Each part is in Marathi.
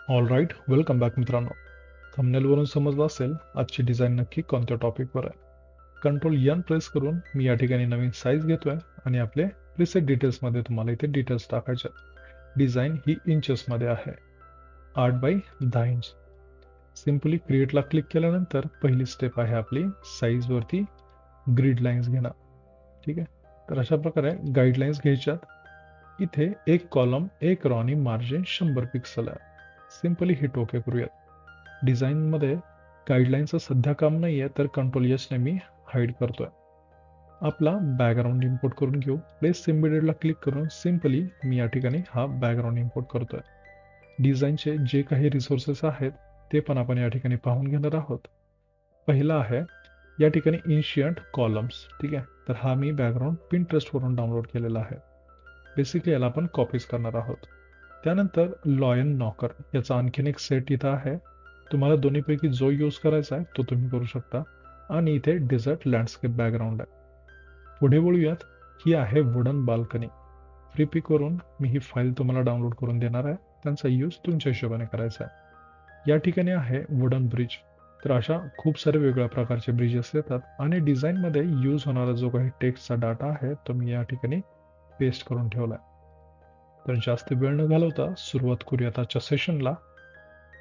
ऑल राईट, वेलकम बॅक मित्रांनो. थंबनेलवरून समजलं असेल आजची डिझाईन नक्की कोणत्या टॉपिकवर आहे. कंट्रोल एन प्रेस करून मी या ठिकाणी नवीन साईज घेतोय आणि आपले प्रिसेट डिटेल्समध्ये तुम्हाला इथे डिटेल्स टाकायचे. डिझाईन ही इंचेसमध्ये आहे, 8x10 इंच. सिम्पली क्रिएटला क्लिक केल्यानंतर पहिली स्टेप आहे आपली साईजवरती ग्रीड लाईन्स घेणं. ठीक आहे, तर अशा प्रकारे गाईडलाईन्स घ्यायच्यात. इथे एक कॉलम, एक रॉ आणि मार्जिन 100 पिक्सल आहे. सिम्पली हिट ओके करूयात. डिझाईनमध्ये गाईडलाईनचं सध्या काम नाही आहे, तर कंट्रोल एसने मी हाईड करतोय. आपला बॅकग्राऊंड इम्पोर्ट करून घेऊ. प्लेस एम्बेडेडला क्लिक करून सिम्पली मी या ठिकाणी हा बॅकग्राऊंड इम्पोर्ट करतोय. डिझाईनचे जे काही रिसोर्सेस आहेत ते पण आपण या ठिकाणी पाहून घेणार आहोत. पहिला आहे या ठिकाणी इन्शियंट कॉलम्स. ठीक आहे, तर हा मी बॅकग्राऊंड पिंटरेस्टवरून डाउनलोड केलेला आहे. बेसिकली याला आपण कॉपीज करणार आहोत. त्यानंतर लॉयन नॉकर याचा आणखीन एक सेट इथं आहे. तुम्हाला दोन्हीपैकी जो यूज करायचा आहे तो तुम्ही करू शकता. आणि इथे डिझर्ट लँडस्केप बॅकग्राऊंड आहे. पुढे बोलूयात. ही आहे वुडन बाल्कनी. फ्री पिक वरून मी ही फाईल तुम्हाला डाउनलोड करून देणार आहे. त्यांचा यूज तुमच्या हिशोबाने करायचा आहे. या ठिकाणी आहे वुडन ब्रिज. तर अशा खूप सारे वेगळ्या प्रकारचे ब्रिजेस येतात आणि डिझाईनमध्ये यूज होणारा जो काही टेक्स्टचा डाटा आहे तो मी या ठिकाणी पेस्ट करून ठेवलाय. तर जास्त वेळ न घालवता सुरुवात करूयात आजच्या सेशनला.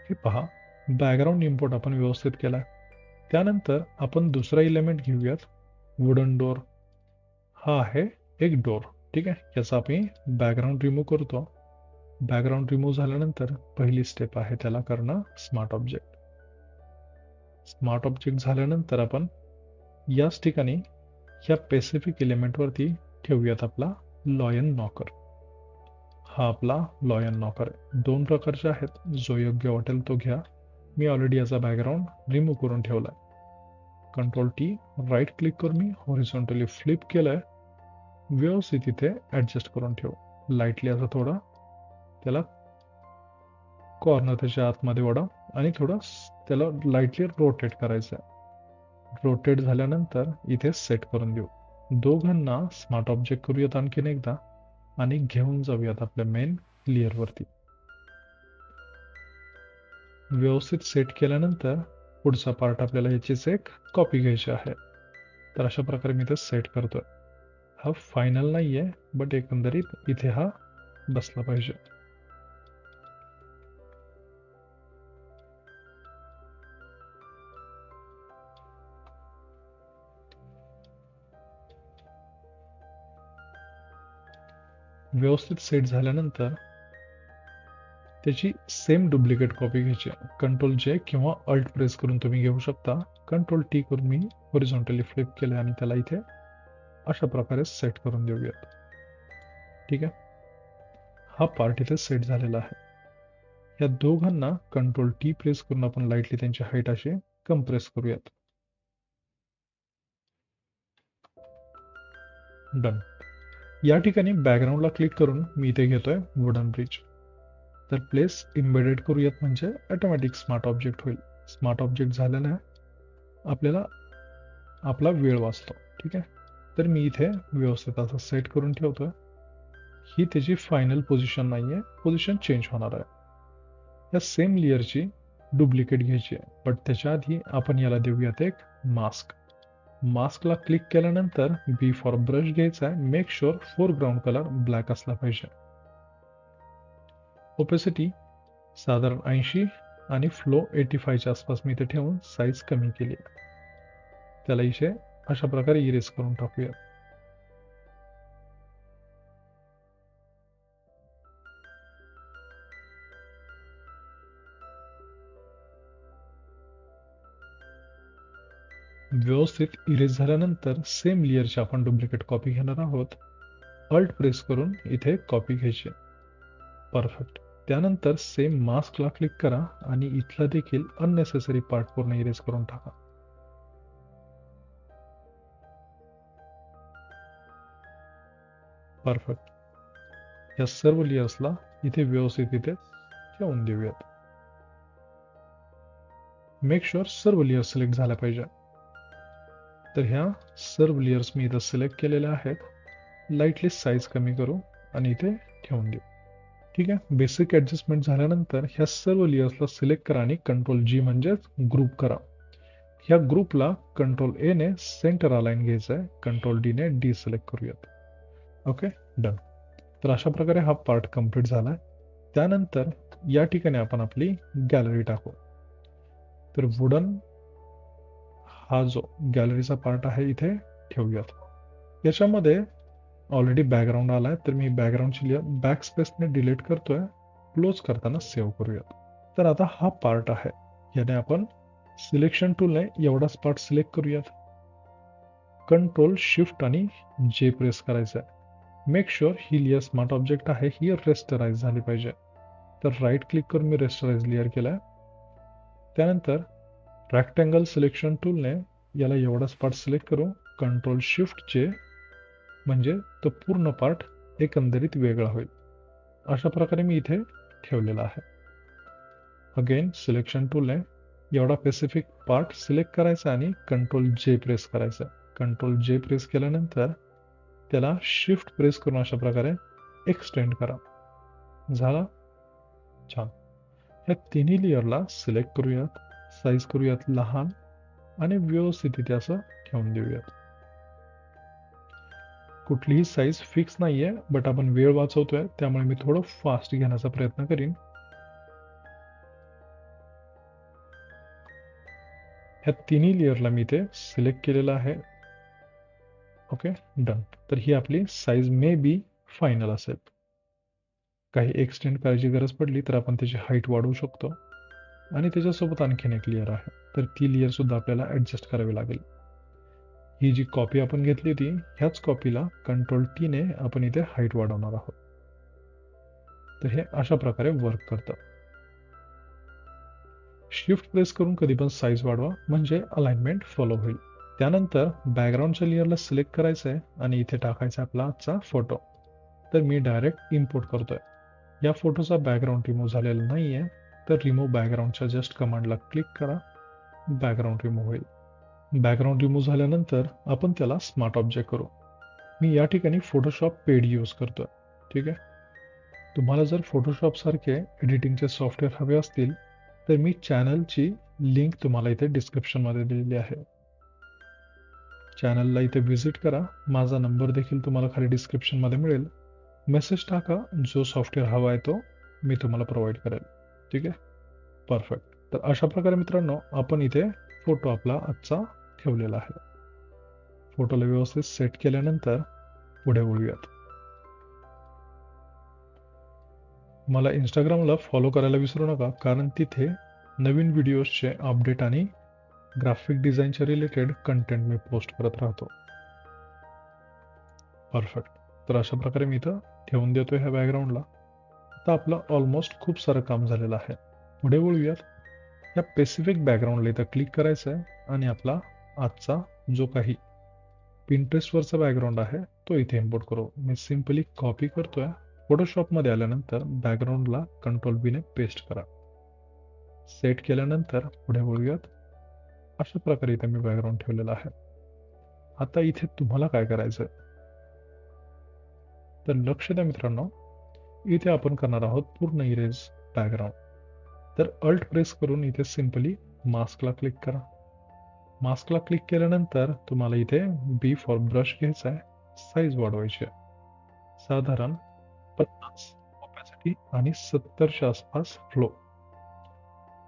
हे पहा, बॅकग्राऊंड इम्पोर्ट आपण व्यवस्थित केलाय. त्यानंतर आपण दुसरा इलेमेंट घेऊयात, वुडन डोर. हा आहे एक डोर. ठीक आहे, याचा आपण बॅकग्राऊंड रिमूव्ह करतो. बॅकग्राऊंड रिमूव्ह झाल्यानंतर पहिली स्टेप आहे त्याला करणं स्मार्ट ऑब्जेक्ट. स्मार्ट ऑब्जेक्ट झाल्यानंतर आपण याच ठिकाणी ह्या स्पेसिफिक एलिमेंटवरती ठेवूयात आपला लॉयन नॉकर. हा आपला लॉयन नॉकर आहे. दोन प्रकारचे आहेत, जो योग्य वाटेल तो घ्या. मी ऑलरेडी याचा बॅकग्राऊंड रिमूव्ह करून ठेवलाय. कंट्रोल टी राईट क्लिक करून मी हॉरिझॉन्टली फ्लिप केलंय. व्यवस्थित इथे ऍडजस्ट करून ठेव. लाईटली असं थोडं त्याला कॉर्नर त्याच्या आतमध्ये वाढव आणि थोडं त्याला लाईटली रोटेट करायचं आहे. रोटेट झाल्यानंतर इथे सेट करून देऊ. दोघांना स्मार्ट ऑब्जेक्ट करूयात आणखीन एकदा आणि घेऊन जाऊयात आपल्या मेन लेअरवरती. व्यवस्थित सेट केल्यानंतर पुढचा पार्ट आपल्याला याचीच एक कॉपी घ्यायची आहे. तर अशा प्रकारे मी ते सेट करतोय. हा फायनल नाहीये, बट एकंदरीत इथे हा बसला पाहिजे. व्यवस्थित सेट झाल्यानंतर त्याची सेम डुप्लिकेट कॉपी घ्यायची. कंट्रोल जे किंवा अल्ट प्रेस करून तुम्ही घेऊ शकता. कंट्रोल टी करून मी हॉरिझॉन्टली फ्लिप केले आणि त्याला इथे अशा प्रकारे सेट करून देऊयात. ठीक आहे, हा पार्ट इथे सेट झालेला आहे. या दोघांना कंट्रोल टी प्रेस करून आपण लाईटली त्यांची हाईट अशी कम्प्रेस करूयात. डन. या ठिकाणी बॅकग्राऊंडला क्लिक करून मी इथे घेतोय वुडन ब्रिज. तर प्लेस इम्बेडेड करूयात म्हणजे ऑटोमॅटिक स्मार्ट ऑब्जेक्ट होईल. स्मार्ट ऑब्जेक्ट झालेला आहे, आपल्याला आपला वेळ वाचतो. ठीक आहे, तर मी इथे व्यवस्थित असं सेट करून ठेवतोय. ही त्याची फायनल पोझिशन नाहीये, पोझिशन चेंज होणार आहे. या सेम लेअरची डुप्लिकेट घ्यायची आहे, बट त्याच्या आधी आपण याला देऊयात एक मास्क. मास्कला क्लिक केल्यानंतर बी फॉर ब्रश घ्यायचा आहे. Make sure foreground colour black असला पाहिजे. ओपेसिटी साधारण 80 आणि फ्लो 85च्या आसपास मी इथे ठेवून साईज कमी केली. त्याला इथे अशा प्रकारे इरेज करून टाकूया. व्यवस्थित इरेज झाल्यानंतर सेम लेअरची आपण डुप्लिकेट कॉपी घेणार आहोत. अल्ट प्रेस करून इथे कॉपी घ्यायची. परफेक्ट. त्यानंतर सेम मास्कला क्लिक करा आणि इथला देखील अननेसेसरी पार्ट पूर्ण इरेज करून टाका. परफेक्ट. या सर्व लेयर्सला इथे व्यवस्थित इथे ठेवून देऊयात. मेक शुअर सर्व लेयर्स सिलेक्ट झाल्या पाहिजे. तर ह्या सर्व लेयर्स मी इथं सिलेक्ट केलेल्या आहेत. लाईटली साईज कमी करू आणि इथे ठेवून देऊ. ठीक आहे. बेसिक ॲडजस्टमेंट झाल्यानंतर ह्या सर्व लेयर्सला सिलेक्ट करा आणि कंट्रोल G म्हणजेच ग्रुप करा. ह्या ग्रुपला कंट्रोल A ने सेंटर अलाइन घ्यायचं आहे, कंट्रोल D ने डिसिलेक्ट करूयात. Okay, done. तर अशा प्रकारे हा पार्ट कंप्लीट झाला आहे. त्यानंतर या ठिकाणी आपण आपली गॅलरी टाकू. तर वुडन हा जो गॅलरीचा पार्ट आहे इथे ठेवूयात. याच्यामध्ये ऑलरेडी बॅकग्राऊंड आला आहे, तर मी बॅकग्राऊंडची लेअर बॅक स्पेसने डिलीट करतोय, क्लोज करताना सेव्ह करूयात. तर आता हा पार्ट आहे, याने आपण सिलेक्शन टूलने एवढाच पार्ट सिलेक्ट करूयात. कंट्रोल शिफ्ट आणि जे प्रेस करायचं आहे. मेक शुअर ही लेअर स्मार्ट ऑब्जेक्ट आहे, ही रेस्टराइज झाली पाहिजे. तर राईट क्लिक करून मी रेस्टराइज लेअर केलाय. त्यानंतर रेक्टँगल सिलेक्शन टूलने याला एवढाच पार्ट सिलेक्ट करू, कंट्रोल शिफ्ट जे, म्हणजे तो पूर्ण पार्ट एकंदरीत वेगळा होईल. अशा प्रकारे मी इथे ठेवलेला आहे. अगेन सिलेक्शन टूलने एवढा स्पेसिफिक पार्ट सिलेक्ट करायचा आणि कंट्रोल जे प्रेस करायचा. कंट्रोल जे प्रेस केल्यानंतर त्याला शिफ्ट प्रेस करून अशा प्रकारे एक्सटेंड करा. झाला, छान. या तिन्ही लेअरला सिलेक्ट करूयात, साईज करूयात लहान आणि व्यवस्थित इथे असं ठेवून देऊयात. कुठलीही साईज फिक्स नाहीये, बट आपण वेळ वाचवतोय त्यामुळे मी थोडं फास्ट घेण्याचा प्रयत्न करीन. ह्या तिन्ही लेअरला मी इथे सिलेक्ट केलेलं आहे. Okay, done. तर ही आपली साईज मे बी फायनल असेल. काही एक्सटेंड करायची गरज पडली तर आपण त्याची हाईट वाढवू शकतो. आणि त्याच्यासोबत आणखीन एक लेअर आहे, तर ती लेअर सुद्धा आपल्याला ऍडजस्ट करावी लागेल. ही जी कॉपी आपण घेतली होती, ह्याच कॉपीला कंट्रोल T ने आपण इथे हाईट वाढवणार आहोत. तर हे अशा प्रकारे वर्क करतं. शिफ्ट प्रेस करून कधी पण साईज वाढवा, म्हणजे अलाइनमेंट फॉलो होईल. त्यानंतर बॅकग्राऊंडच्या लेअरला सिलेक्ट करायचं आहे आणि इथे टाकायचा आपला आजचा फोटो. तर मी डायरेक्ट इम्पोर्ट करतोय. या फोटोचा बॅकग्राऊंड रिमूव्ह झालेला नाहीये, तर रिमूव्ह बॅकग्राऊंडच्या जस्ट कमांडला क्लिक करा, बॅकग्राऊंड रिमूव्ह होईल. बॅकग्राऊंड रिमूव्ह झाल्यानंतर आपण त्याला स्मार्ट ऑब्जेक्ट करू. मी या ठिकाणी फोटोशॉप पेड यूज करतोय. ठीक आहे. तुम्हाला जर फोटोशॉप सारखे एडिटिंगचे सॉफ्टवेअर हवे असतील तर मी चॅनलची लिंक तुम्हाला इथे डिस्क्रिप्शनमध्ये दिलेली आहे. चॅनलला इथे व्हिजिट करा. माझा नंबर देखील तुम्हाला खाली डिस्क्रिप्शनमध्ये मिळेल. मेसेज टाका, जो सॉफ्टवेअर हवा आहे तो मी तुम्हाला प्रोव्हाइड करेल. ठीक आहे, परफेक्ट. तर अशा प्रकारे मित्रांनो आपण इथे फोटो आपला आजचा ठेवलेला आहे. फोटोला व्यवस्थित सेट केल्यानंतर पुढे वळूयात. मला इंस्टाग्रामला फॉलो करायला विसरू नका, कारण तिथे नवीन व्हिडिओजचे अपडेट आणि ग्राफिक डिझाईनच्या रिलेटेड कंटेंट मी पोस्ट करत राहतो. परफेक्ट. तर अशा प्रकारे मी इथं ठेवून देतो ह्या बॅकग्राऊंडला. आता आपलं ऑलमोस्ट खूप सारं काम झालेलं आहे. पुढे वळूयात. या स्पेसिफिक बॅकग्राऊंडला इथं क्लिक करायचं आहे आणि आपला आजचा जो काही पिंटरेस्टवरचा बॅकग्राऊंड आहे तो इथे इम्पोर्ट करू. मी सिम्पली कॉपी करतोय. फोटोशॉपमध्ये आल्यानंतर बॅकग्राऊंडला कंट्रोल B ने पेस्ट करा. सेट केल्यानंतर पुढे वळूयात. अशा प्रकारे इथे मी बॅकग्राऊंड ठेवलेला आहे. आता इथे तुम्हाला काय करायचं, तर लक्ष द्या मित्रांनो, इथे आपण करणार आहोत पूर्ण इरेज बॅकग्राऊंड. तर अल्ट प्रेस करून इथे सिम्पली मास्कला क्लिक करा. मास्कला क्लिक केल्यानंतर तुम्हाला इथे B फॉर ब्रश घ्यायचा आहे, साईज वाढवायची आहे. साधारण 50 ऑपॅसिटी आणि 70च्या आसपास फ्लो.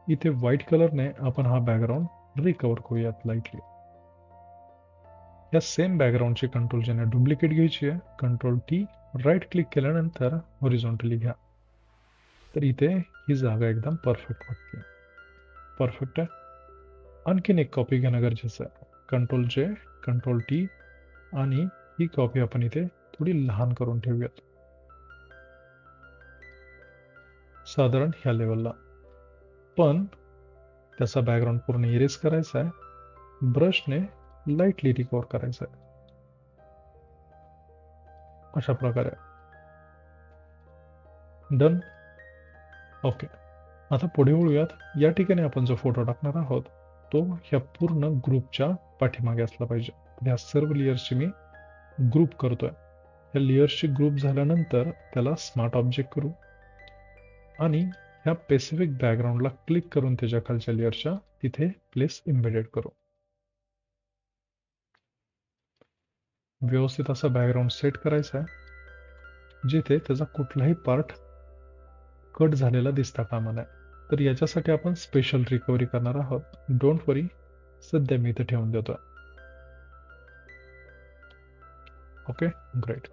इथे व्हाईट कलरने आपण हा बॅकग्राऊंड रिकवर करूयात लाईटली. या सेम बॅकग्राऊंडची कंट्रोल J ने डुप्लिकेट घ्यायची आहे. कंट्रोल T राईट क्लिक केल्यानंतर हॉरिझॉन्टली घ्या. तर इथे ही जागा एकदम परफेक्ट वाटते. परफेक्ट आहे. आणखीन एक कॉपी घेणं गरजेचं आहे. कंट्रोल J, कंट्रोल T आणि ही कॉपी आपण इथे थोडी लहान करून ठेवूयात, साधारण ह्या लेवलला. पण त्याचा बॅकग्राऊंड पूर्ण इरेज करायचा आहे. ब्रशने लाईटली रिकवर करायचं आहे. अशा प्रकारे. डन. ओके. आता पुढे वळूयात. या ठिकाणी आपण जो फोटो टाकणार आहोत तो ह्या पूर्ण ग्रुपच्या पाठीमागे असला पाहिजे. ह्या सर्व लेयर्सची मी ग्रुप करतोय. या लेयर्सची ग्रुप झाल्यानंतर त्याला स्मार्ट ऑब्जेक्ट करू. आणि ह्या स्पेसिफिक बॅकग्राऊंडला क्लिक करून त्याच्या खालच्या लेअरच्या तिथे प्लेस इम्बेडेड करू. व्यवस्थित असा बॅकग्राऊंड सेट करायचा आहे जिथे त्याचा कुठलाही पार्ट कट झालेला दिसता कामा नये. तर याच्यासाठी आपण स्पेशल रिकव्हरी करणार आहोत. डोंट वरी, सध्या मी इथे ठेवून देतोय. Okay, great.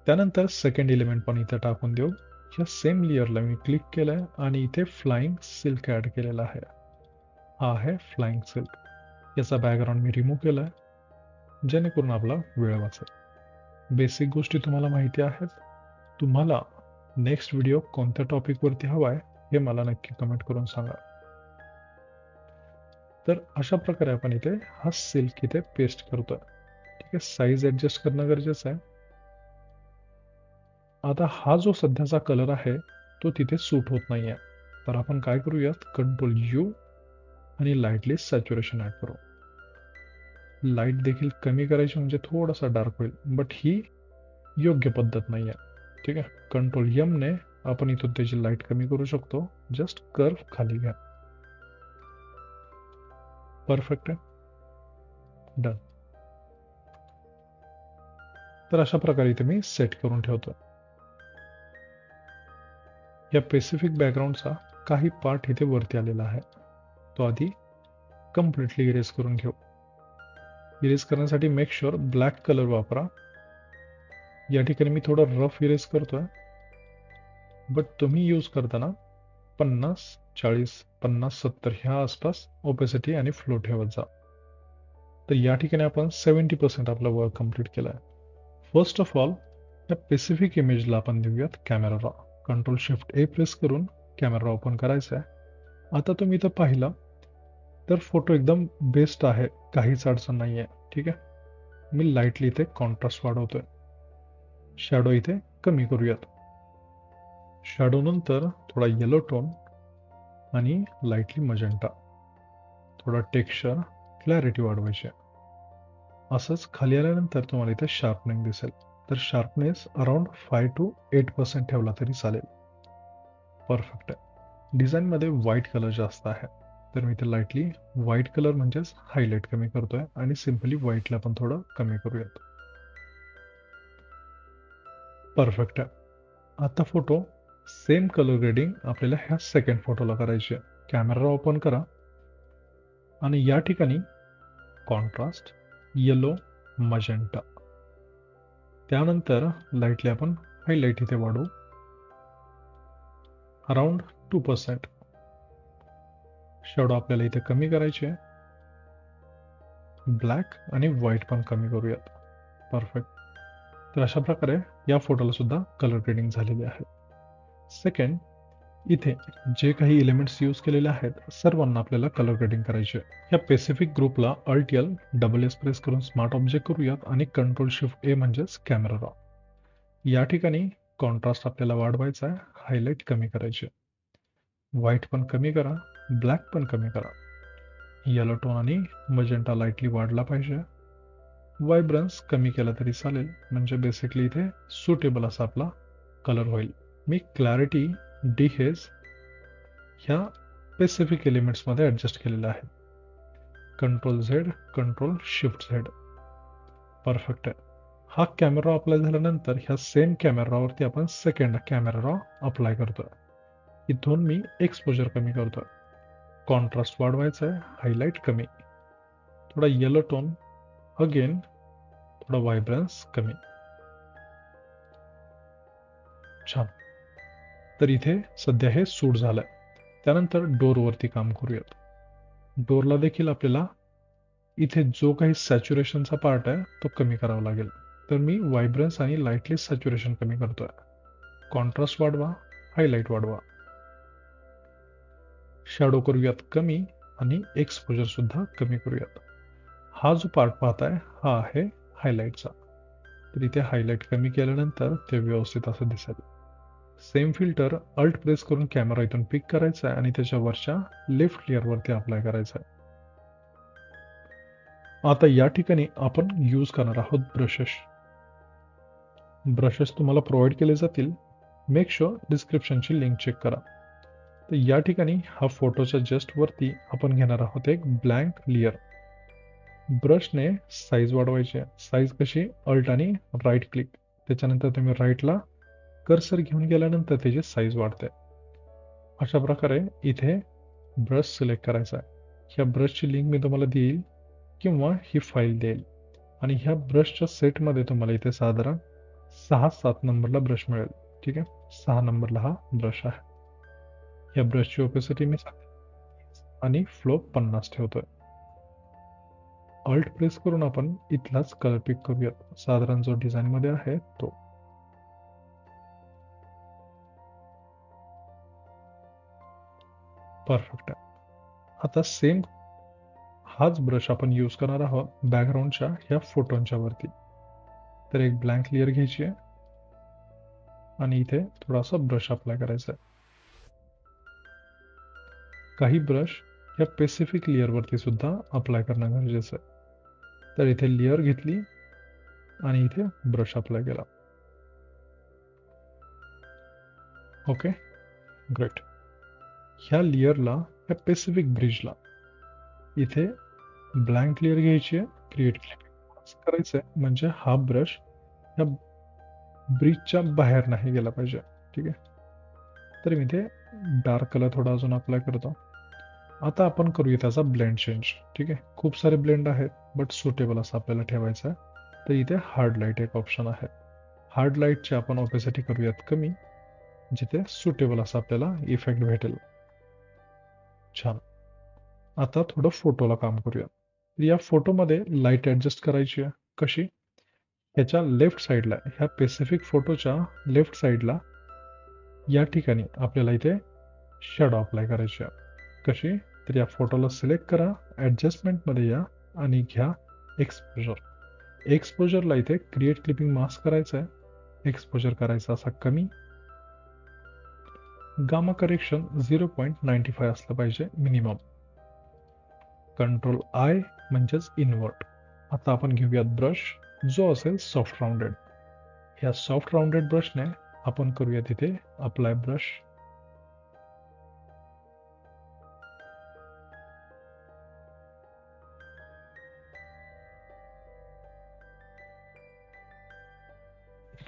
त्यानंतर सेकंड एलिमेंट पण इथे टाकून देऊ. या सेम लेअरला मी क्लिक केलंय आणि इथे फ्लाइंग सिल्क ऍड केलेला आहे. हा आहे फ्लाइंग सिल्क. याचा बॅकग्राऊंड मी रिमूव्ह केलाय जेणेकरून आपला वेळ वाचेल. बेसिक गोष्टी तुम्हाला माहिती आहेत. तुम्हाला नेक्स्ट व्हिडिओ कोणत्या टॉपिकवरती हवा आहे हे मला नक्की कमेंट करून सांगा. तर अशा प्रकारे आपण इथे हा सिल्क इथे पेस्ट करतोय. ठीक आहे, साईज ऍडजस्ट करणं गरजेचं आहे. आता हा जो सध्याचा कलर आहे तो तिथे सूट होत नाहीये. तर आपण काय करूयात, कंट्रोल U आणि लाईटली सॅच्युरेशन ऍड करू. लाईट देखील कमी करायची म्हणजे थोडासा डार्क होईल, बट ही योग्य पद्धत नाहीये. ठीक आहे, कंट्रोल M ने आपण इथून त्याची लाईट कमी करू शकतो. जस्ट कर्व खाली घ्या. परफेक्ट आहे, डन. तर अशा प्रकारे इथे मी सेट करून ठेवतो. या स्पेसिफिक बॅकग्राऊंडचा काही पार्ट इथे वरती आलेला आहे, तो आधी कम्प्लिटली इरेज करून घेऊ. इरेज करण्यासाठी मेक शुअर ब्लॅक कलर वापरा. या ठिकाणी मी थोडं रफ इरेज करतोय, बट तुम्ही यूज करताना 50, 40, 50, 70 ह्या आसपास ओपेसिटी आणि फ्लो ठेवत जा. तर या ठिकाणी आपण 70% आपलं वर्क कम्प्लीट केलं आहे. फर्स्ट ऑफ ऑल या स्पेसिफिक इमेजला आपण देऊयात camera raw. Control shift A press करून कॅमेरा ओपन करायचा आहे. आता तुम्ही इथं पाहिलं तर फोटो एकदम बेस्ट आहे, काहीच अडचण नाही आहे. ठीक आहे, मी लाईटली इथे कॉन्ट्रास्ट वाढवतोय. शॅडो इथे कमी करूयात. शॅडो नंतर थोडा येलो टोन आणि लाईटली मजेंटा. थोडा टेक्स्चर क्लॅरिटी वाढवायची. असंच खाली आल्यानंतर तुम्हाला इथे शार्पनिंग दिसेल. तर शार्पनेस अराउंड 5 to 8% ठेवला तरी चालेल. परफेक्ट आहे. डिझाईनमध्ये व्हाईट कलर जास्त आहे, तर मी इथे लाईटली व्हाईट कलर म्हणजेच हायलाईट कमी करतोय आणि सिम्पली व्हाईटला पण थोडं कमी करूयात. परफेक्ट आहे. आता फोटो सेम कलर ग्रेडिंग आपल्याला ह्या सेकंड फोटोला करायची आहे. कॅमेरा ओपन करा आणि या ठिकाणी कॉन्ट्रास्ट येलो मजेंटा. त्यानंतर लाईटली आपण हायलाईट इथे वाढवू अराउंड 2%. शॅडो आपल्याला इथे कमी करायचे आहे. ब्लॅक आणि व्हाईट पण कमी करूयात. परफेक्ट. तर अशा प्रकारे या फोटोला सुद्धा कलर ग्रेडिंग झालेले आहे. सेकंड, इथे जे काही एलिमेंट्स यूज केलेले आहेत सर्वांना आपल्याला कलर ग्रेडिंग करायचे. या स्पेसिफिक ग्रुपला Alt+L SS प्रेस करून स्मार्ट ऑब्जेक्ट करूयात आणि कंट्रोल शिफ्ट A म्हणजेच कॅमेरा रॉ. या ठिकाणी कॉन्ट्रास्ट आपल्याला वाढवायचा आहे, हायलाईट कमी करायचे. व्हाईट पण कमी करा, ब्लॅक पण कमी करा. येलो टोन आणि मजेंटा लाईटली वाढला पाहिजे. व्हायब्रन्स कमी केला तरी चालेल, म्हणजे बेसिकली इथे सुटेबल असा आपला कलर होईल. मी क्लॅरिटी डिहेज ह्या स्पेसिफिक एलिमेंट्समध्ये ॲडजस्ट केलेलं आहे. Control Z, control shift Z. Perfect आहे. हा कॅमेरा अप्लाय झाल्यानंतर ह्या सेम कॅमेरावरती आपण सेकंड कॅमेरा अप्लाय करतोय. इथून मी एक्सपोजर कमी करतोय. कॉन्ट्रास्ट वाढवायचा आहे, हायलाईट कमी. थोडा येलो टोन, अगेन थोडा व्हायब्रन्स कमी. छान. तर इथे सध्या हे सूट झालंय. त्यानंतर डोरवरती काम करूयात. डोरला देखील आपल्याला इथे जो काही सॅच्युरेशनचा पार्ट आहे तो कमी करावा लागेल. तर मी व्हायब्रन्स आणि लाईटली सॅच्युरेशन कमी करतोय. कॉन्ट्रास्ट वाढवा, हायलाईट वाढवा. शॅडो करूयात कमी आणि एक्सपोजर सुद्धा कमी करूयात. हा जो पार्ट पाहताय हा आहे हायलाईटचा. तर इथे हायलाईट कमी केल्यानंतर ते व्यवस्थित असं दिसेल. सेम फिल्टर Alt प्रेस करून कॅमेरा इथून पिक करायचा आहे आणि त्याच्या वरच्या लेफ्ट लेअरवरती अप्लाय करायचा आहे. आता या ठिकाणी आपण यूज करणार आहोत ब्रशेस. ब्रशेस तुम्हाला प्रोव्हाइड केले जातील. मेक शुअर डिस्क्रिप्शनची लिंक चेक करा. तर या ठिकाणी हा फोटोच्या जस्ट वरती आपण घेणार आहोत एक ब्लँक लेयर. ब्रशने साईज वाढवायची आहे. साईज कशी? अल्ट आणि राईट क्लिक. त्याच्यानंतर तुम्ही राईटला कर्सर घेऊन गेल्यानंतर त्याची साईज वाढते. अशा प्रकारे इथे ब्रश सिलेक्ट करायचा आहे. ह्या ब्रशची लिंक मी तुम्हाला देईल किंवा ही फाईल देईल. आणि ह्या ब्रशच्या सेटमध्ये तुम्हाला इथे साधारण 6-7 नंबरला ब्रश मिळेल. ठीक आहे, 6 नंबरला हा ब्रश आहे. या ब्रशची ओपेसिटी मी आणि फ्लो 50 ठेवतोय. अल्ट प्रेस करून आपण इथलाच कलर पिक करूयात, साधारण जो डिझाईन मध्ये आहे तो. परफेक्ट आहे. आता सेम हाच ब्रश आपण यूज करणार आहोत बॅकग्राऊंडच्या ह्या फोटोंच्या वरती. तर एक ब्लँक लेयर घ्यायची आहे आणि इथे थोडासा ब्रश अप्लाय करायचा आहे. काही ब्रश या स्पेसिफिक लेयर वरती सुद्धा अप्लाय करणं गरजेचं आहे. तर इथे लेयर घेतली आणि इथे ब्रश अप्लाय केला. Okay, great. ह्या लेयरला, ह्या स्पेसिफिक ब्रिजला इथे ब्लँक लेयर घ्यायची आहे, क्रिएट करायचं आहे, म्हणजे हा ब्रश ह्या ब्रिजच्या बाहेर नाही गेला पाहिजे. ठीक आहे, तर मी इथे डार्क कलर थोडा अजून अप्लाय करतो. आता आपण करूया त्याचा ब्लेंड चेंज. ठीक आहे, खूप सारे ब्लेंड आहेत बट सुटेबल असं आपल्याला ठेवायचं आहे. तर इथे हार्ड लाईट एक ऑप्शन आहे. हार्ड लाईटची आपण ओपेसिटी करूयात कमी, जिथे सुटेबल असा आपल्याला इफेक्ट भेटेल. छान. आता थोडं फोटोला काम करूया. या फोटोमध्ये लाईट ऍडजस्ट करायची आहे. कशी? ह्याच्या लेफ्ट साईडला, ह्या स्पेसिफिक फोटोच्या लेफ्ट साईडला या ठिकाणी आपल्याला इथे शॅडो अप्लाय करायची आहे. कशी? तर या फोटोला सिलेक्ट करा, ऍडजस्टमेंटमध्ये या आणि घ्या एक्सपोजर. एक्सपोजरला इथे क्रिएट क्लिपिंग मास्क करायचा आहे. एक्सपोजर करायचा असा कमी. गामा करेक्शन 0.95 असलं पाहिजे मिनिमम. कंट्रोल आय म्हणजेच इन्व्हर्ट. आता आपण घेऊयात ब्रश जो असेल सॉफ्ट राउंडेड. ह्या सॉफ्ट राउंडेड ब्रशने आपण करूयात इथे अप्लाय ब्रश.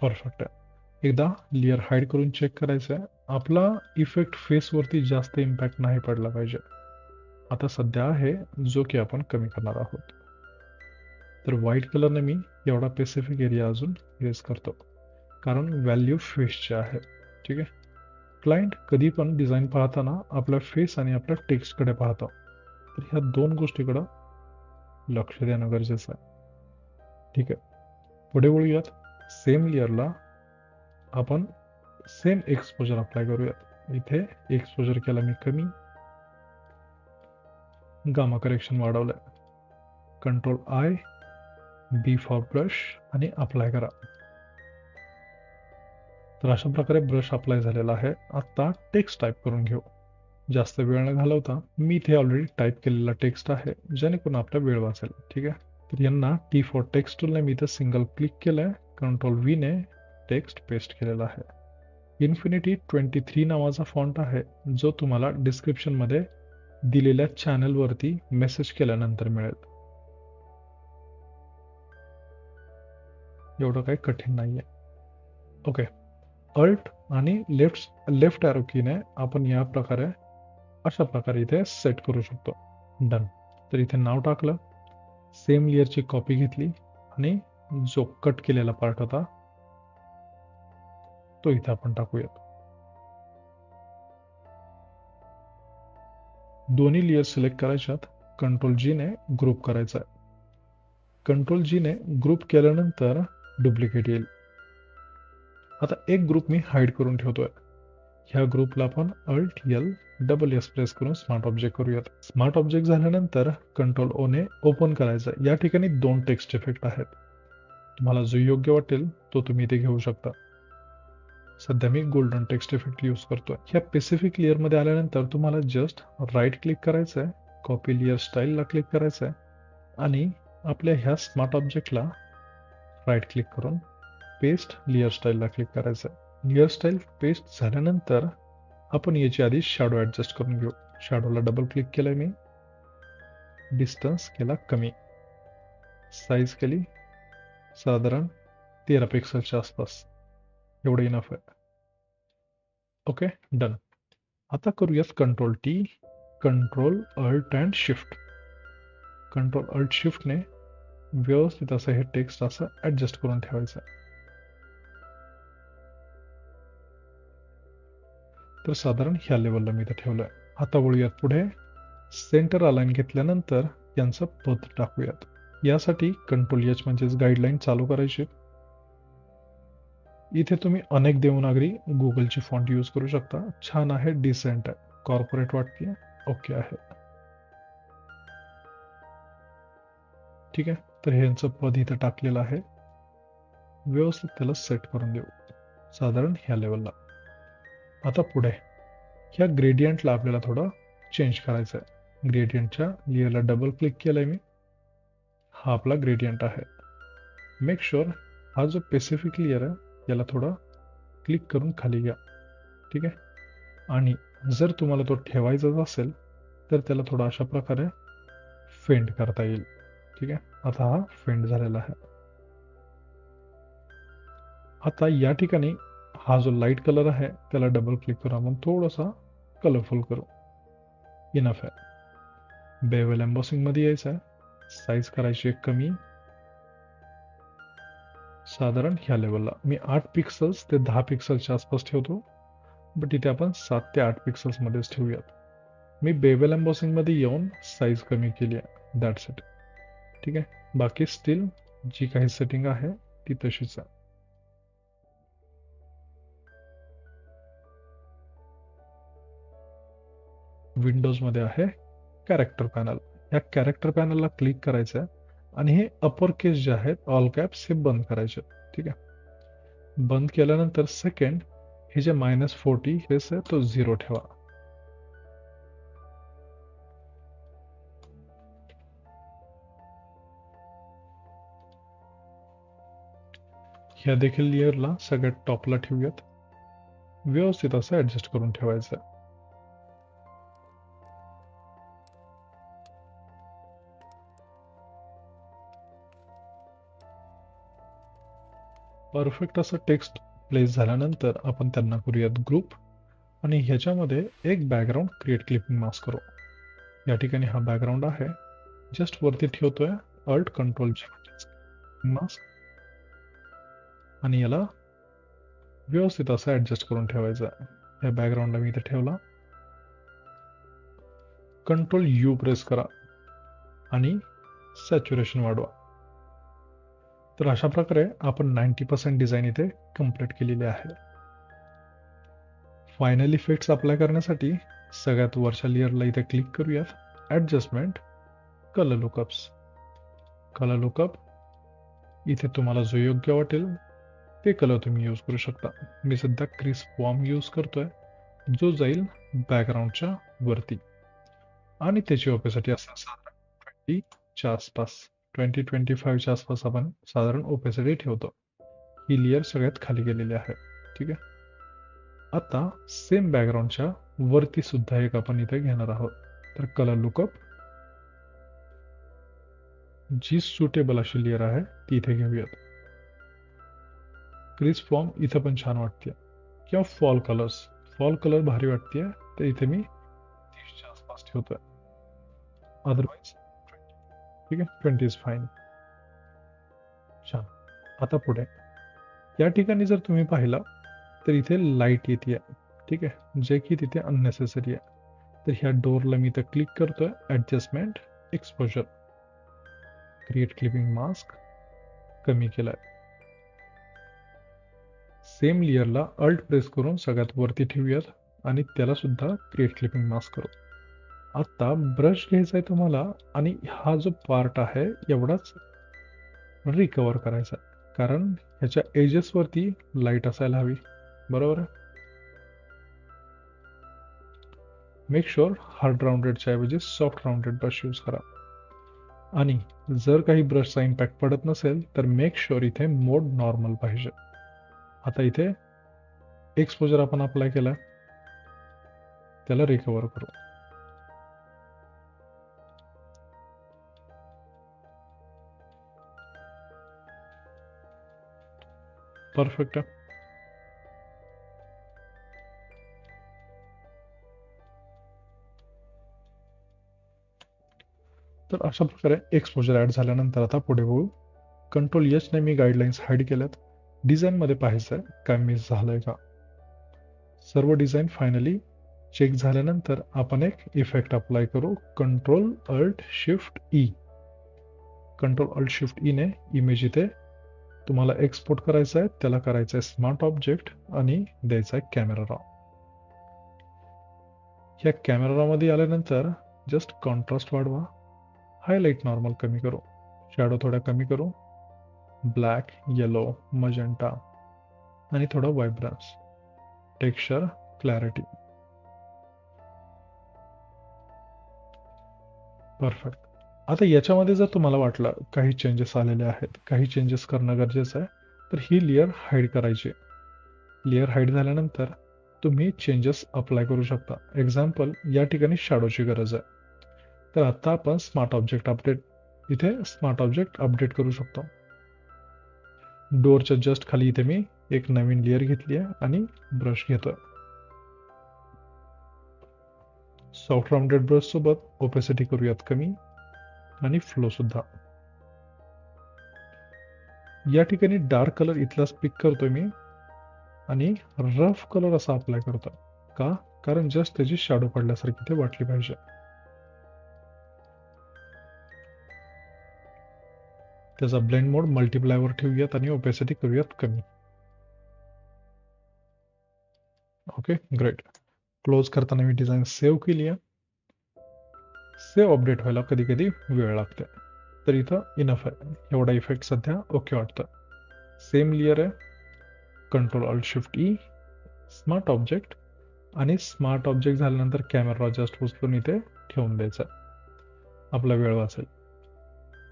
परफेक्ट आहे. एकदा लेअर हाईड करून चेक करायचं आहे. आपला इफेक्ट फेसवरती जास्त इम्पॅक्ट नाही पडला पाहिजे. आता सध्या आहे जो की आपण कमी करणार आहोत. तर व्हाईट कलरने मी एवढा स्पेसिफिक एरिया अजून इरेज करतो, कारण व्हॅल्यू फेसचे आहे. ठीक आहे, क्लायंट कधी पण डिझाईन पाहताना आपला फेस आणि आपल्या टेक्स्टकडे पाहतो. तर ह्या दोन गोष्टीकडं लक्ष देणं गरजेचं आहे. ठीक आहे, पुढे वळूयात. सेम लेअरला आपण सेम एक्सपोजर अप्लाय करूयात. इथे एक्सपोजर केला मी कमी, गामा करेक्शन वाढवलंय. Control I, B for brush आणि अप्लाय करा. तर अशा प्रकारे ब्रश अप्लाय झालेला आहे. आता टेक्स्ट टाईप करून घेऊ. जास्त वेळ न घालवता मी इथे ऑलरेडी टाईप केलेला टेक्स्ट आहे, जेणेकरून आपला वेळ वाचेल. ठीक आहे, तर यांना टी फॉर टेक्स्ट टूलने मी इथं सिंगल क्लिक केलंय. कंट्रोल व्ही ने टेक्स्ट पेस्ट केलेला आहे. इन्फिनिटी 23 नावाचा फॉन्ट आहे, जो तुम्हाला डिस्क्रिप्शनमध्ये दिलेल्या चॅनलवरती मेसेज केल्यानंतर मिळेल. एवढं काही कठीण नाहीये. ओके, अल्ट आणि लेफ्ट एरो कीने आपण या प्रकारे अशा प्रकारे इथे सेट करू शकतो. डन. तर इथे नाव टाकलं, सेम लेअरची कॉपी घेतली आणि जो कट केलेला पार्ट होता तो इथे आपण टाकूयात. दोन्ही लेअर सिलेक्ट करायच्यात. कंट्रोल जी ने ग्रुप करायचा आहे. कंट्रोल जी ने ग्रुप केल्यानंतर डुप्लिकेट येईल. आता एक ग्रुप मी हाईड करून ठेवतोय. ह्या ग्रुपला आपण alt L double S press करून स्मार्ट ऑब्जेक्ट करूयात. स्मार्ट ऑब्जेक्ट झाल्यानंतर कंट्रोल ओ ने ओपन करायचं. या ठिकाणी 2 टेक्स्ट इफेक्ट आहेत. तुम्हाला जो योग्य वाटेल तो तुम्ही इथे घेऊ शकता. सध्या मी गोल्डन टेक्स्ट इफेक्ट यूज करतोय. ह्या स्पेसिफिक लेअर मध्ये आल्यानंतर तुम्हाला जस्ट राईट क्लिक करायचं आहे, कॉपी लेअर स्टाईलला क्लिक करायचं आहे आणि आपल्या ह्या स्मार्ट ऑब्जेक्टला राईट क्लिक करून पेस्ट लेअर स्टाईलला क्लिक करायचं आहे. लेअर स्टाईल पेस्ट झाल्यानंतर आपण याची आधी शॅडो ॲडजस्ट करून घेऊ. शॅडोला डबल क्लिक केलं मी, डिस्टन्स केला कमी, साईज केली साधारण 13 पिक्सलच्या आसपास, एवढं इनफ आहे. Okay, done. आता करूयात control T, control alt and shift. Control alt शिफ्टने व्यवस्थित असं हे टेक्स्ट असं ॲडजस्ट करून ठेवायचं. तर साधारण ह्या लेवलला मी इथं ठेवलं आहे. आता वळूयात पुढे. सेंटर अलाइन घेतल्यानंतर यांचं पद टाकूयात. यासाठी कंट्रोल एच म्हणजेच गाईडलाईन चालू करायची. इथे तुम्ही अनेक देवनागरी गुगलची फॉन्ट यूज करू शकता. छान आहे, डिसेंट आहे, कॉर्पोरेट वाटते, ओके आहे. ठीक आहे, तर हे यांचं पद इथं टाकलेलं आहे. व्यवस्थित त्याला सेट करून देऊ साधारण ह्या लेवलला. आता पुढे ह्या ग्रेडियंटला आपल्याला थोडं चेंज करायचं आहे. ग्रेडियंटच्या लेअरला डबल क्लिक केलंय मी. हा आपला ग्रेडियंट आहे. मेक शुअर हा जो स्पेसिफिक लेअर आहे याला थोडा क्लिक करून खाली घ्या. ठीक आहे, आणि जर तुम्हाला तो ठेवायचाच असेल तर त्याला थोडा अशा प्रकारे फेंड करता येईल. ठीक आहे, आता हा फेंड झालेला आहे. आता या ठिकाणी हा जो लाईट कलर आहे त्याला डबल क्लिक करून आपण थोडासा कलरफुल करू. इनफ आहे. बेवल एम्बॉसिंग मध्ये यायचं आहे. साईज करायची कमी, साधारण ह्या लेवलला. मी 8 पिक्सल्स ते 10 पिक्सलच्या आसपास ठेवतो, बट इथे आपण 7 ते 8 पिक्सल्स मध्येच ठेवूयात. मी बेवल एम्बॉसिंग मध्ये येऊन साईज कमी केली आहे, दॅट्स इट. ठीक आहे, बाकी स्टील जी काही सेटिंग आहे ती तशीच आहे. विंडोजमध्ये आहे कॅरेक्टर पॅनल. या कॅरेक्टर पॅनलला क्लिक करायचं आहे आणि हे अपर केस जे आहेत ऑल कॅप्स हे बंद करायचे. ठीक आहे, बंद केल्यानंतर सेकंड हे जे -40 हेच आहे तो 0 ठेवा. ह्या देखील लेअरला सगळ्यात टॉपला ठेवूयात. व्यवस्थित असं ऍडजस्ट करून ठेवायचं. परफेक्ट असं टेक्स्ट प्लेस झाल्यानंतर आपण त्यांना करूयात ग्रुप आणि ह्याच्यामध्ये एक बॅकग्राऊंड क्रिएट क्लिपिंग मास्क करू. या ठिकाणी हा बॅकग्राऊंड आहे, जस्ट वरती ठेवतोय अल्ट कंट्रोल मास्क आणि याला व्यवस्थित असं ऍडजस्ट करून ठेवायचं. या बॅकग्राऊंडला मी इथे ठेवला. कंट्रोल यू प्रेस करा आणि सॅच्युरेशन वाढवा. तर अशा प्रकारे आपण 90% डिझाईन इथे कंप्लीट केलेले आहे. फायनल इफेक्ट्स अप्लाय करण्यासाठी सगळ्यात वरच्या लेअरला इथे क्लिक करूयात. Adjustment, colour lookups. Colour lookup इथे तुम्हाला जो योग्य वाटेल ते कलर तुम्ही यूज करू शकता. मी सध्या क्रिस्प वॉर्म यूज करतोय, जो जाईल बॅकग्राऊंडच्या वरती आणि त्याची ओपेसिटी असं साधारण 20च्या आसपास, 20-25च्या आसपास आपण साधारण ओपेसिटी ठेवतो. ही लेअर सगळ्यात खाली गेलेली आहे. ठीक आहे, आता सेम बॅकग्राऊंडच्या वरती सुद्धा एक आपण इथे घेणार आहोत. तर कलर लुकअप, जी सुटेबल अशी लेअर आहे ती इथे घेऊयात. क्रिस फॉर्म इथं पण छान वाटते, किंवा फॉल कलर भारी वाटते, तर इथे मी 30च्या आसपास ठेवतोय. अदरवाइज ठीक आहे, 20 इज फाईन. छान. आता पुढे या ठिकाणी जर तुम्ही पाहिलं तर इथे लाईट येते. ठीक आहे, जे की तिथे अननेसेसरी आहे. तर ह्या डोअरला मी इथं क्लिक करतोय. Adjustment, exposure, create clipping mask कमी केलाय. सेम लेअरला अल्ट प्रेस करून सगळ्यात वरती ठेवूयात आणि त्याला सुद्धा क्रिएट क्लिपिंग मास्क करू. आता ब्रश घ्यायचा आहे तुम्हाला आणि हा जो पार्ट आहे एवढाच रिकवर करायचा, कारण ह्याच्या एजेस वरती लाईट असायला हवी. बरोबर आहे. मेक शुअर हार्ड राउंडेडच्या ऐवजी सॉफ्ट राउंडेड ब्रश यूज करा. आणि जर काही ब्रशचा इम्पॅक्ट पडत नसेल तर मेक शुअर इथे मोड नॉर्मल पाहिजे. आता इथे एक्सपोजर आपण अप्लाय केला, त्याला रिकवर करू. परफेक्ट आहे. तर अशा प्रकारे एक्सपोजर ऍड झाल्यानंतर आता पुढे बघू. कंट्रोल एच ने मी गाईडलाईन्स हाईड केल्यात. डिझाईनमध्ये पाहायचं आहे काय मिस झालंय का. सर्व डिझाईन फायनली चेक झाल्यानंतर आपण एक इफेक्ट अप्लाय करू. Control alt shift E. Control alt shift E ने इमेज इथे तुम्हाला एक्सपोर्ट करायचं आहे, त्याला करायचं आहे स्मार्ट ऑब्जेक्ट आणि द्यायचा आहे कॅमेरा रॉ. या कॅमेरा रॉ मध्ये आल्यानंतर जस्ट कॉन्ट्रास्ट वाढवा, हायलाइट नॉर्मल कमी करू, शॅडो थोडा कमी करू, ब्लॅक, येलो, मजेंटा आणि थोडा वायब्रन्स, टेक्स्चर, क्लॅरिटी. परफेक्ट. आता याच्यामध्ये जर तुम्हाला वाटलं काही चेंजेस आलेले आहेत, काही चेंजेस करणं गरजेचं आहे, तर ही लेअर हाईड करायची. लेअर हाईड झाल्यानंतर तुम्ही चेंजेस अप्लाय करू शकता. एक्झाम्पल, या ठिकाणी शॅडोची गरज आहे, तर आता आपण स्मार्ट ऑब्जेक्ट अपडेट, इथे स्मार्ट ऑब्जेक्ट अपडेट करू शकतो. डोअरच्या जस्ट खाली इथे मी एक नवीन लेअर घेतली आहे आणि ब्रश घेतोय. सॉफ्ट राउंडेड ब्रश सोबत ओपेसिटी करूयात कमी आणि फ्लो सुद्धा. या ठिकाणी डार्क कलर इथलाच पिक करतोय मी आणि रफ कलर असा अप्लाय करतोय. का? कारण जस्ट त्याची शॅडो पडल्यासारखी ते वाटली पाहिजे. त्याचा ब्लेंड मोड मल्टिप्लायवर ठेवूयात आणि ओपेसिटी करूयात कमी. Okay, great. क्लोज करताना मी डिझाईन सेव्ह केली आहे. सेव्ह अपडेट व्हायला कधी कधी वेळ लागते, तर इथं इनफ आहे. एवढा इफेक्ट सध्या ओके वाटतं. सेम लेअर आहे, control alt shift E, smart object, आणि स्मार्ट ऑब्जेक्ट झाल्यानंतर कॅमेरा जस्ट उचलून इथे ठेवून द्यायचा. आपला वेळ वाचेल.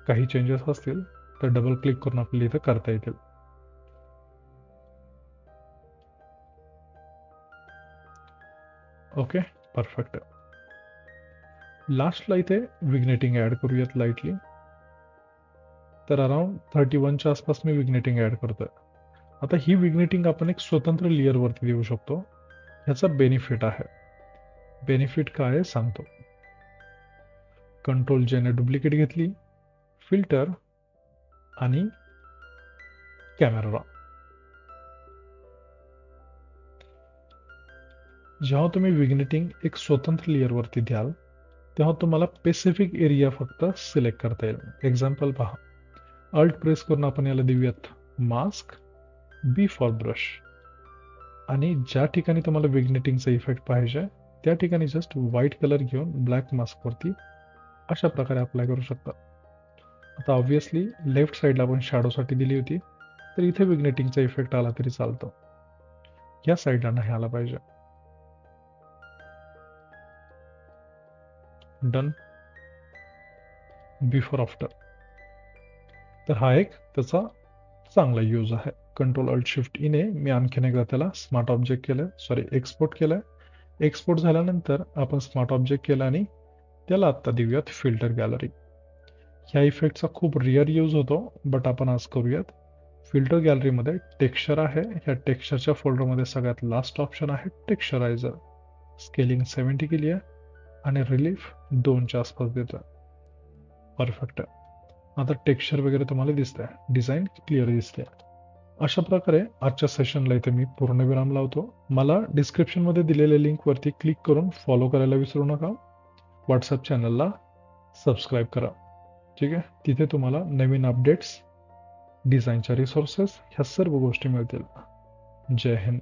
काही चेंजेस असतील तर डबल क्लिक करून आपल्याला इथं करता येतील. Okay, perfect. लास्टला इथे विग्नेटिंग ऍड करूयात लाईटली. तर अराउंड 31च्या आसपास मी विग्नेटिंग ऍड करतोय. आता ही विग्नेटिंग आपण एक स्वतंत्र लेअर वरती देऊ शकतो. ह्याचा बेनिफिट आहे. बेनिफिट काय आहे सांगतो. कंट्रोल जेने डुप्लिकेट घेतली, फिल्टर आणि कॅमेरा रॉ. जेव्हा तुम्ही विग्नेटिंग एक स्वतंत्र लेअर वरती द्याल तेव्हा तुम्हाला स्पेसिफिक एरिया फक्त सिलेक्ट करता येईल. एक्झाम्पल पहा, अल्ट प्रेस करून आपण याला देऊयात मास्क, बी फॉर ब्रश, आणि ज्या ठिकाणी तुम्हाला विग्नेटिंगचा इफेक्ट पाहिजे त्या ठिकाणी जस्ट व्हाईट कलर घेऊन ब्लॅक मास्क वरती अशा प्रकारे अप्लाय करू शकता. आता ऑब्व्हियसली लेफ्ट साईडला आपण शॅडोसाठी दिली होती, तर इथे विग्नेटिंगचा इफेक्ट आला तरी चालतो. या साईडला नाही आला पाहिजे. डन. Before after. तर हा एक त्याचा चांगला यूज आहे. कंट्रोल अल्ट शिफ्ट ई ने मी आणखीन एकदा त्याला स्मार्ट ऑब्जेक्ट केलं, एक्सपोर्ट केलंय. एक्सपोर्ट झाल्यानंतर आपण स्मार्ट ऑब्जेक्ट केला आणि त्याला आत्ता देऊयात फिल्टर गॅलरी. ह्या इफेक्टचा खूप रिअर यूज होतो, बट आपण आज करूयात. फिल्टर गॅलरीमध्ये टेक्स्चर आहे. ह्या टेक्स्चरच्या फोल्डरमध्ये सगळ्यात लास्ट ऑप्शन आहे टेक्स्चरायझर. स्केलिंग 70 केली आहे आणि रिलीफ 2च्या आसपास देतोय. परफेक्ट. आता टेक्स्चर वगैरे तुम्हाला दिसतंय, डिझाईन क्लिअर दिसते. अशा प्रकारे आजच्या सेशनला इथे मी पूर्णविराम लावतो. मला डिस्क्रिप्शनमध्ये दिलेल्या लिंकवरती क्लिक करून फॉलो करायला विसरू नका. व्हॉट्सअप चॅनलला सबस्क्राईब करा. ठीक आहे, तिथे तुम्हाला नवीन अपडेट्स, डिझाईनच्या रिसोर्सेस ह्या सर्व गोष्टी मिळतील. जय हिंद.